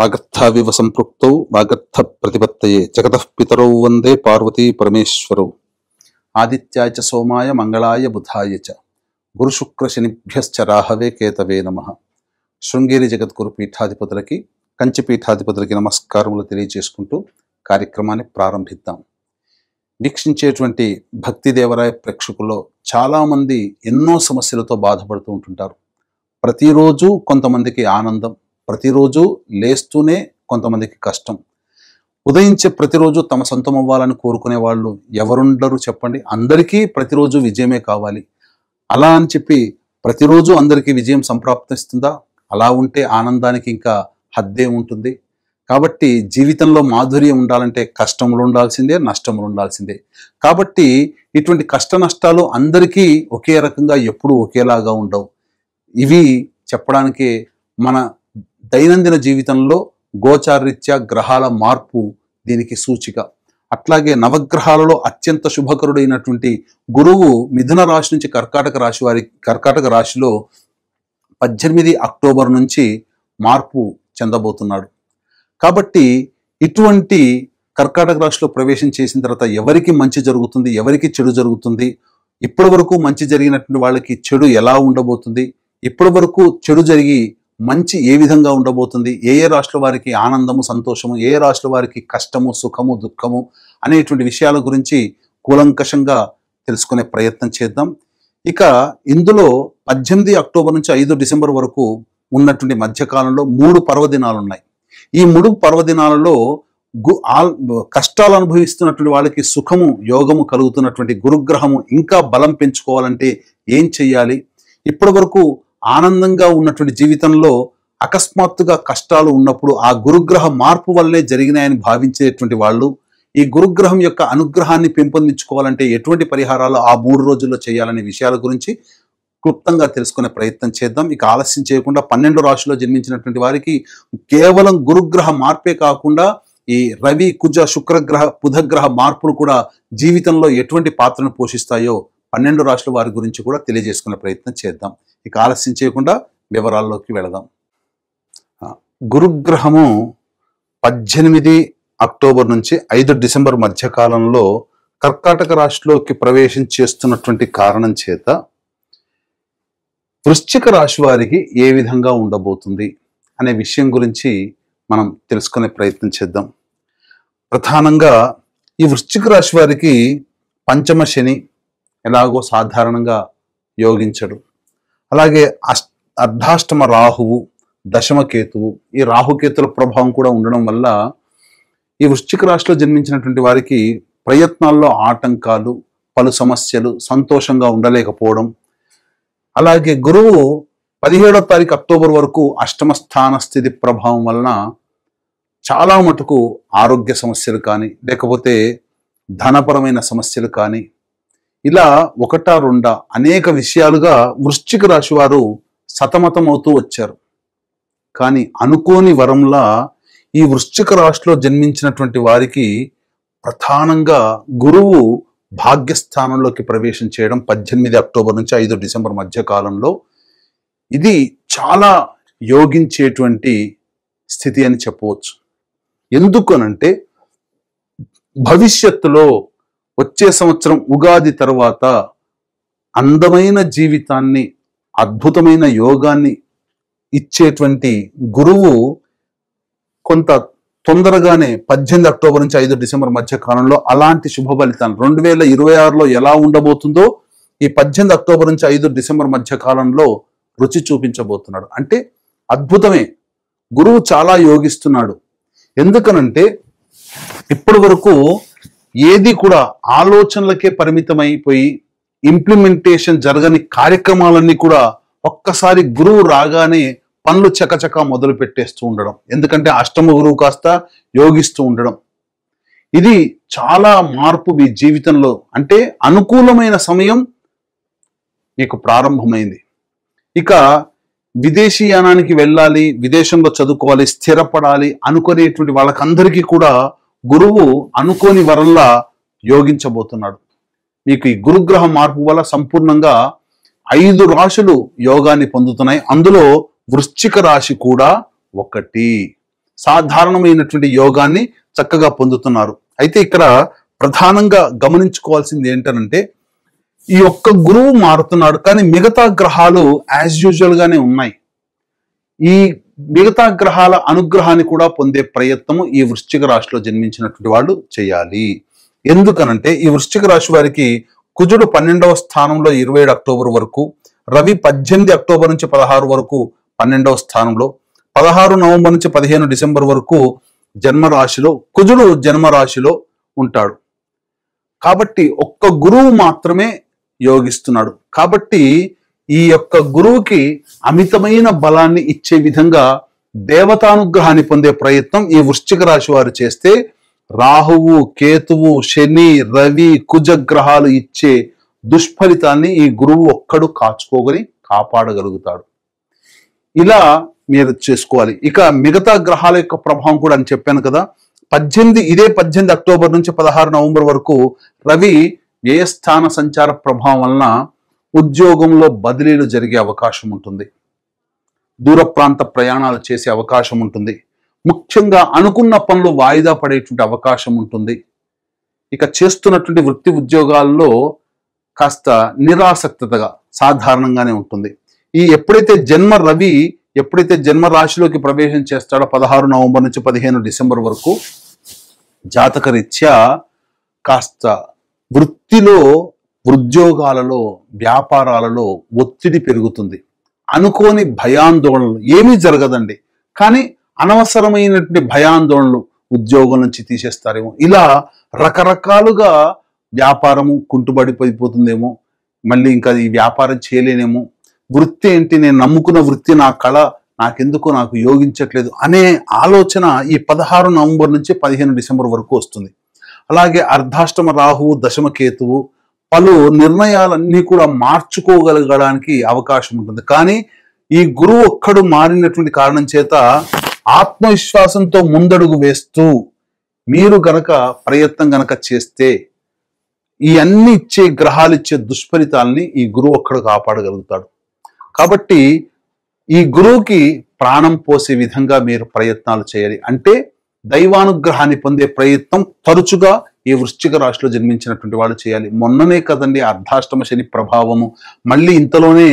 వాగర్థావివ సంపృక్తౌ వాగర్థ ప్రతిపత్తయే జగతః పితరౌ వందే పార్వతీ పరమేశ్వరౌ. ఆదిత్యాయ చ సోమాయ మంగళాయ బుధాయ చ గురు శుక్ర శనిభ్యశ్చ రాహవే కేతవే నమః. శృంగేరి జగద్గురు పీఠాధిపతులకి, కంచి పీఠాధిపతులకి నమస్కారములు తెలియజేసుకుంటూ కార్యక్రమాన్ని ప్రారంభిద్దాం. వీక్షించేటువంటి భక్తి దేవరాయ ప్రేక్షకుల్లో చాలామంది ఎన్నో సమస్యలతో బాధపడుతూ ఉంటుంటారు. ప్రతిరోజు కొంతమందికి ఆనందం, ప్రతిరోజు లేస్తూనే కొంతమందికి కష్టం. ఉదయించే ప్రతిరోజు తమ సొంతం అవ్వాలని కోరుకునే వాళ్ళు ఎవరుండరు చెప్పండి? అందరికీ ప్రతిరోజు విజయమే కావాలి. అలా అని చెప్పి ప్రతిరోజు అందరికీ విజయం సంప్రాప్తిస్తుందా? అలా ఉంటే ఆనందానికి ఇంకా హద్దే ఉంటుంది. కాబట్టి జీవితంలో మాధుర్యం ఉండాలంటే కష్టములు ఉండాల్సిందే, నష్టములు ఉండాల్సిందే. కాబట్టి ఇటువంటి కష్ట నష్టాలు అందరికీ ఒకే రకంగా ఎప్పుడూ ఒకేలాగా ఉండవు. ఇవి చెప్పడానికి మన దైనందిన జీవితంలో గోచారరీత్యా గ్రహాల మార్పు దీనికి సూచిక. అట్లాగే నవగ్రహాలలో అత్యంత శుభకరుడైనటువంటి గురువు మిథున రాశి నుంచి కర్కాటక రాశిలో 18 అక్టోబర్ నుంచి మార్పు చెందబోతున్నాడు. కాబట్టి ఇటువంటి కర్కాటక రాశిలో ప్రవేశం చేసిన తర్వాత ఎవరికి మంచి జరుగుతుంది, ఎవరికి చెడు జరుగుతుంది, ఇప్పటి వరకు మంచి జరిగినటువంటి వాళ్ళకి చెడు ఎలా ఉండబోతుంది, ఇప్పటి వరకు చెడు జరిగి మంచి ఏ విధంగా ఉండబోతుంది, ఏ ఏ రాశుల వారికి ఆనందము సంతోషము, ఏ రాశుల వారికి కష్టము సుఖము దుఃఖము అనేటువంటి విషయాల గురించి కూలంకషంగా తెలుసుకునే ప్రయత్నం చేద్దాం. ఇక ఇందులో 18 అక్టోబర్ నుంచి 5 డిసెంబర్ వరకు ఉన్నటువంటి మధ్యకాలంలో 3 పర్వదినాలు ఉన్నాయి. ఈ 3 పర్వదినాలలో కష్టాలు అనుభవిస్తున్నటువంటి వాళ్ళకి సుఖము యోగము కలుగుతున్నటువంటి గురుగ్రహము ఇంకా బలం పెంచుకోవాలంటే ఏం చెయ్యాలి, ఇప్పటి వరకు ఆనందంగా ఉన్నటువంటి జీవితంలో అకస్మాత్తుగా కష్టాలు ఉన్నప్పుడు ఆ గురుగ్రహ మార్పు వల్లే జరిగినాయని భావించేటువంటి వాళ్ళు ఈ గురుగ్రహం యొక్క అనుగ్రహాన్ని పెంపొందించుకోవాలంటే ఎటువంటి పరిహారాలు ఆ 3 రోజుల్లో చేయాలనే విషయాల గురించి క్లుప్తంగా తెలుసుకునే ప్రయత్నం చేద్దాం. ఇక ఆలస్యం చేయకుండా 12 రాశుల్లో జన్మించినటువంటి వారికి కేవలం గురుగ్రహ మార్పే కాకుండా ఈ రవి కుజ శుక్రగ్రహ బుధగ్రహ మార్పులు కూడా జీవితంలో ఎటువంటి పాత్రను పోషిస్తాయో 12 రాశుల వారి గురించి కూడా తెలియజేసుకునే ప్రయత్నం చేద్దాం. ఇక ఆలస్యం చేయకుండా వివరాల్లోకి వెళదాం. గురుగ్రహము 18 అక్టోబర్ నుంచి 5 డిసెంబర్ మధ్యకాలంలో కర్కాటక రాశిలోకి ప్రవేశం చేస్తున్నటువంటి కారణం చేత వృశ్చిక రాశి వారికి ఏ విధంగా ఉండబోతుంది అనే విషయం గురించి మనం తెలుసుకునే ప్రయత్నం చేద్దాం. ప్రధానంగా ఈ వృశ్చిక రాశి వారికి పంచమ శని ఎలాగో సాధారణంగా యోగించడు. అలాగే అర్ధాష్టమ రాహువు, దశమ కేతువు, ఈ రాహుకేతుల ప్రభావం కూడా ఉండడం వల్ల ఈ వృశ్చిక రాశిలో జన్మించినటువంటి వారికి ప్రయత్నాల్లో ఆటంకాలు, పలు సమస్యలు, సంతోషంగా ఉండలేకపోవడం. అలాగే గురువు 17వ తారీఖు అక్టోబర్ వరకు అష్టమ స్థాన స్థితి ప్రభావం వలన చాలా మటుకు ఆరోగ్య సమస్యలు కానీ, లేకపోతే ధనపరమైన సమస్యలు కానీ, ఇలా 1, 2 అనేక విషయాలుగా వృశ్చిక రాశి వారు సతమతమవుతూ వచ్చారు. కానీ అనుకోని వరంలా ఈ వృశ్చిక రాశిలో జన్మించినటువంటి వారికి ప్రధానంగా గురువు భాగ్యస్థానంలోకి ప్రవేశం చేయడం 18 అక్టోబర్ నుంచి 5 డిసెంబర్ మధ్య కాలంలో ఇది చాలా యోగించేటువంటి స్థితి అని చెప్పవచ్చు. ఎందుకనంటే భవిష్యత్తులో వచ్చే సంవత్సరం ఉగాది తర్వాత అందమైన జీవితాన్ని, అద్భుతమైన యోగాన్ని ఇచ్చేటువంటి గురువు కొంత తొందరగానే 18 అక్టోబర్ నుంచి 5 డిసెంబర్ మధ్య కాలంలో అలాంటి శుభ ఫలితాలు 2026లో ఎలా ఉండబోతుందో ఈ 18 అక్టోబర్ నుంచి 5 డిసెంబర్ మధ్య కాలంలో రుచి చూపించబోతున్నాడు. అంటే అద్భుతమే, గురువు చాలా యోగిస్తున్నాడు. ఎందుకనంటే ఇప్పటి వరకు ఏది కూడా ఆలోచనలకే పరిమితమైపోయి ఇంప్లిమెంటేషన్ జరగని కార్యక్రమాలన్నీ కూడా ఒక్కసారి గురువు రాగానే పనులు చకచక మొదలు పెట్టేస్తూ ఉండడం. ఎందుకంటే అష్టమ గురువు కాస్త యోగిస్తూ ఉండడం, ఇది చాలా మార్పు మీ జీవితంలో, అంటే అనుకూలమైన సమయం మీకు ప్రారంభమైంది. ఇక విదేశీయానానికి వెళ్ళాలి, విదేశంలో చదువుకోవాలి, స్థిరపడాలి అనుకునేటువంటి వాళ్ళకందరికీ కూడా గురువు అనుకోని వరంలా యోగించబోతున్నాడు. మీకు ఈ గురుగ్రహ మార్పు వల్ల సంపూర్ణంగా 5 రాశులు యోగాన్ని పొందుతున్నాయి. అందులో వృశ్చిక రాశి కూడా ఒకటి. సాధారణమైనటువంటి యోగాన్ని చక్కగా పొందుతున్నారు. అయితే ఇక్కడ ప్రధానంగా గమనించుకోవాల్సింది ఏంటనంటే, ఈ ఒక్క గురువు మారుతున్నాడు, కానీ మిగతా గ్రహాలు యాజ్ యూజువల్ గానే ఉన్నాయి. ఈ మిగతా గ్రహాల అనుగ్రహాన్ని కూడా పొందే ప్రయత్నము ఈ వృశ్చిక రాశిలో జన్మించినటువంటి వాళ్ళు చేయాలి. ఎందుకనంటే ఈ వృశ్చిక రాశి వారికి కుజుడు 12వ స్థానంలో 27 అక్టోబర్ వరకు, రవి 18 అక్టోబర్ నుంచి 16 వరకు 12వ స్థానంలో, 16 నవంబర్ నుంచి 15 డిసెంబర్ వరకు జన్మరాశిలో కుజుడు జన్మరాశిలో ఉంటాడు. కాబట్టి ఒక్క గురువు మాత్రమే యోగిస్తున్నాడు. కాబట్టి ఈ యొక్క గురువుకి అమితమైన బలాన్ని ఇచ్చే విధంగా దేవతానుగ్రహాన్ని పొందే ప్రయత్నం ఈ వృశ్చిక రాశి వారు చేస్తే, రాహువు, కేతువు, శని, రవి, కుజ గ్రహాలు ఇచ్చే దుష్ఫలితాన్ని ఈ గురువు ఒక్కడు కాపాడగలుగుతాడు. ఇలా మీరు చేసుకోవాలి. ఇక మిగతా గ్రహాల యొక్క ప్రభావం కూడా అని చెప్పాను కదా, 18 అక్టోబర్ నుంచి 16 నవంబర్ వరకు రవి వ్యయస్థాన సంచార ప్రభావం వలన ఉద్యోగంలో బదిలీలు జరిగే అవకాశం ఉంటుంది, దూర ప్రాంత ప్రయాణాలు చేసే అవకాశం ఉంటుంది, ముఖ్యంగా అనుకున్న పనులు వాయిదా పడేటువంటి అవకాశం ఉంటుంది. ఇక చేస్తున్నటువంటి వృత్తి ఉద్యోగాల్లో కాస్త నిరాసక్తతగా సాధారణంగానే ఉంటుంది. ఎప్పుడైతే జన్మ రాశిలోకి ప్రవేశం చేస్తాడో 16 నవంబర్ నుంచి 15 డిసెంబర్ వరకు జాతక రీత్యా కాస్త వృత్తిలో, ఉద్యోగాలలో, వ్యాపారాలలో ఒత్తిడి పెరుగుతుంది. అనుకోని భయాందోళనలు ఏమీ జరగదండి, కానీ అనవసరమైనటువంటి భయాందోళనలు, ఉద్యోగం నుంచి తీసేస్తారేమో, ఇలా రకరకాలుగా వ్యాపారము కుంటుబడిపోతుందేమో, మళ్ళీ ఇంకా ఈ వ్యాపారం చేయలేనేమో, వృత్తి ఏంటి, నేను నమ్ముకున్న వృత్తి, నా కళ నాకు యోగించట్లేదు అనే ఆలోచన ఈ 16 నవంబర్ నుంచి 15 డిసెంబర్ వరకు వస్తుంది. అలాగే అర్ధాష్టమ రాహువు, దశమ కేతువు పలు నిర్ణయాలన్నీ కూడా మార్చుకోగలగడానికి అవకాశం ఉంటుంది. కానీ ఈ గురువు ఒక్కడు మారినటువంటి కారణం చేత ఆత్మవిశ్వాసంతో ముందడుగు వేస్తూ మీరు గనక ప్రయత్నం గనక చేస్తే ఈ అన్ని ఇచ్చే గ్రహాలు ఇచ్చే దుష్ఫలితాలని ఈ గురువు ఒక్కడు కాపాడగలుగుతాడు. కాబట్టి ఈ గురువుకి ప్రాణం పోసే విధంగా మీరు ప్రయత్నాలు చేయాలి. అంటే దైవానుగ్రహాన్ని పొందే ప్రయత్నం తరచుగా ఈ వృశ్చిక రాశిలో జన్మించినటువంటి వాళ్ళు చేయాలి. మొన్ననే కదండి అర్ధాష్టమ శని ప్రభావము, మళ్ళీ ఇంతలోనే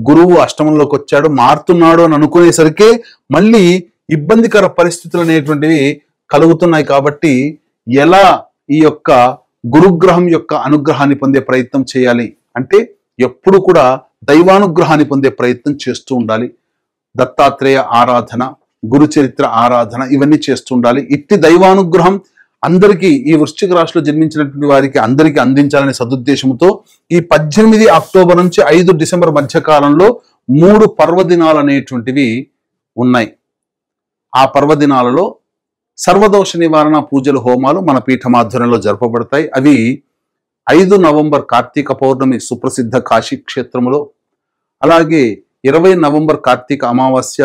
గురువు అష్టమంలోకి వచ్చాడు, మారుతున్నాడు అని అనుకునేసరికి మళ్ళీ ఇబ్బందికర పరిస్థితులు అనేటువంటివి కలుగుతున్నాయి. కాబట్టి ఎలా ఈ యొక్క గురుగ్రహం యొక్క అనుగ్రహాన్ని పొందే ప్రయత్నం చేయాలి అంటే ఎప్పుడు కూడా దైవానుగ్రహాన్ని పొందే ప్రయత్నం చేస్తూ ఉండాలి. దత్తాత్రేయ ఆరాధన, గురు చరిత్ర ఆరాధన ఇవన్నీ చేస్తూ ఉండాలి. ఇట్టి దైవానుగ్రహం అందరికీ, ఈ వృశ్చిక రాశిలో జన్మించినటువంటి వారికి అందరికీ అందించాలనే సదుద్దేశంతో ఈ 18 అక్టోబర్ నుంచి 5 డిసెంబర్ మధ్య కాలంలో 3 పర్వదినాలు అనేటువంటివి ఉన్నాయి. ఆ పర్వదినాలలో సర్వదోష నివారణ పూజలు, హోమాలు మన పీఠమాధ్వర్యంలో జరపబడతాయి. అవి 5 నవంబర్ కార్తీక పౌర్ణమి సుప్రసిద్ధ కాశీ క్షేత్రములో, అలాగే 20 నవంబర్ కార్తీక అమావాస్య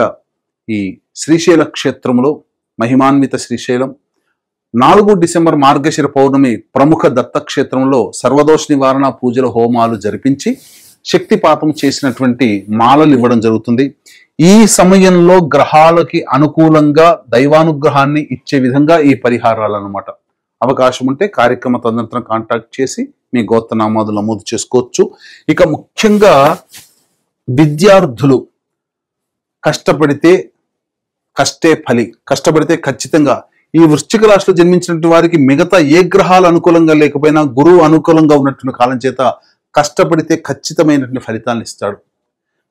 ఈ శ్రీశైల క్షేత్రములో, మహిమాన్విత శ్రీశైలం, 4 డిసెంబర్ మార్గశిర పౌర్ణమి ప్రముఖ దత్తక్షేత్రంలో సర్వదోష నివారణ పూజల, హోమాలు జరిపించి శక్తిపాతం చేసినటువంటి మాలలు ఇవ్వడం జరుగుతుంది. ఈ సమయంలో గ్రహాలకి అనుకూలంగా దైవానుగ్రహాన్ని ఇచ్చే విధంగా ఈ పరిహారాలు అన్నమాట. అవకాశం ఉంటే కార్యక్రమ తదనంతరం కాంటాక్ట్ చేసి మీ గోత్రనామాదులు నమోదు చేసుకోవచ్చు. ఇక ముఖ్యంగా విద్యార్థులు కష్టపడితే కష్టే ఫలి, కష్టపడితే ఖచ్చితంగా ఈ వృశ్చిక రాశిలో జన్మించినటువంటి వారికి మిగతా ఏ గ్రహాలు అనుకూలంగా లేకపోయినా గురువు అనుకూలంగా ఉన్నటువంటి కాలం చేత కష్టపడితే ఖచ్చితమైనటువంటి ఫలితాలను ఇస్తాడు.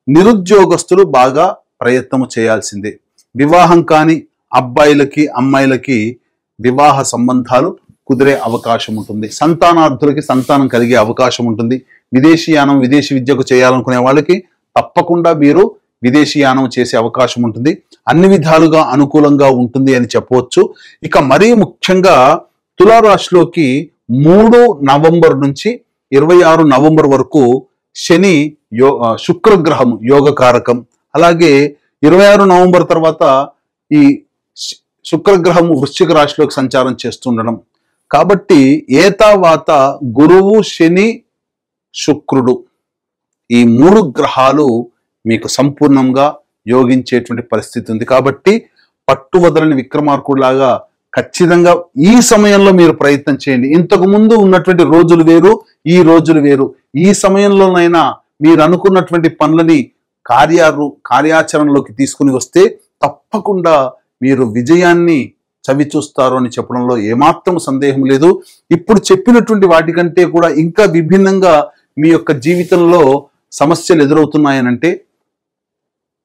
నిరుద్యోగస్తులు బాగా ప్రయత్నం చేయాల్సిందే. వివాహం కాని అబ్బాయిలకి, అమ్మాయిలకి వివాహ సంబంధాలు కుదిరే అవకాశం ఉంటుంది. సంతానార్థులకి సంతానం కలిగే అవకాశం ఉంటుంది. విదేశీయానం, విదేశీ విద్యకు చేయాలనుకునే వాళ్ళకి తప్పకుండా మీరు విదేశీయానం చేసే అవకాశం ఉంటుంది. అన్ని విధాలుగా అనుకూలంగా ఉంటుంది అని చెప్పవచ్చు. ఇక మరీ ముఖ్యంగా తులారాశిలోకి 3 నవంబర్ నుంచి 26 నవంబర్ వరకు శని శుక్రగ్రహం యోగకారకం. అలాగే 26 నవంబర్ తర్వాత ఈ శుక్రగ్రహం వృశ్చిక రాశిలోకి సంచారం చేస్తుండడం. కాబట్టి ఏతావాత గురువు, శని, శుక్రుడు ఈ 3 గ్రహాలు మీకు సంపూర్ణంగా యోగించేటువంటి పరిస్థితి ఉంది. కాబట్టి పట్టువదలని విక్రమార్కుడిలాగా ఖచ్చితంగా ఈ సమయంలో మీరు ప్రయత్నం చేయండి. ఇంతకు ముందు ఉన్నటువంటి రోజులు వేరు, ఈ రోజులు వేరు. ఈ సమయంలోనైనా మీరు అనుకున్నటువంటి పనులని కార్యాచరణలోకి తీసుకుని వస్తే తప్పకుండా మీరు విజయాన్ని చవి చూస్తారు అని చెప్పడంలో ఏమాత్రం సందేహం లేదు. ఇప్పుడు చెప్పినటువంటి వాటికంటే కూడా ఇంకా విభిన్నంగా మీ యొక్క జీవితంలో సమస్యలు ఎదురవుతున్నాయనంటే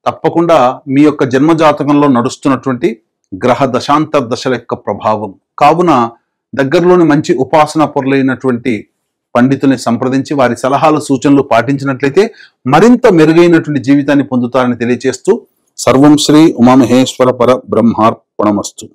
తప్పకుండా మీ యొక్క జన్మజాతకంలో నడుస్తున్నటువంటి గ్రహ దశాంతర దశల యొక్క ప్రభావం. కావున దగ్గరలోని మంచి ఉపాసన పొరలైనటువంటి పండితుల్ని సంప్రదించి వారి సలహాలు సూచనలు పాటించినట్లయితే మరింత మెరుగైనటువంటి జీవితాన్ని పొందుతారని తెలియజేస్తూ సర్వం శ్రీ ఉమామహేశ్వర పర బ్రహ్మార్పణమస్తు.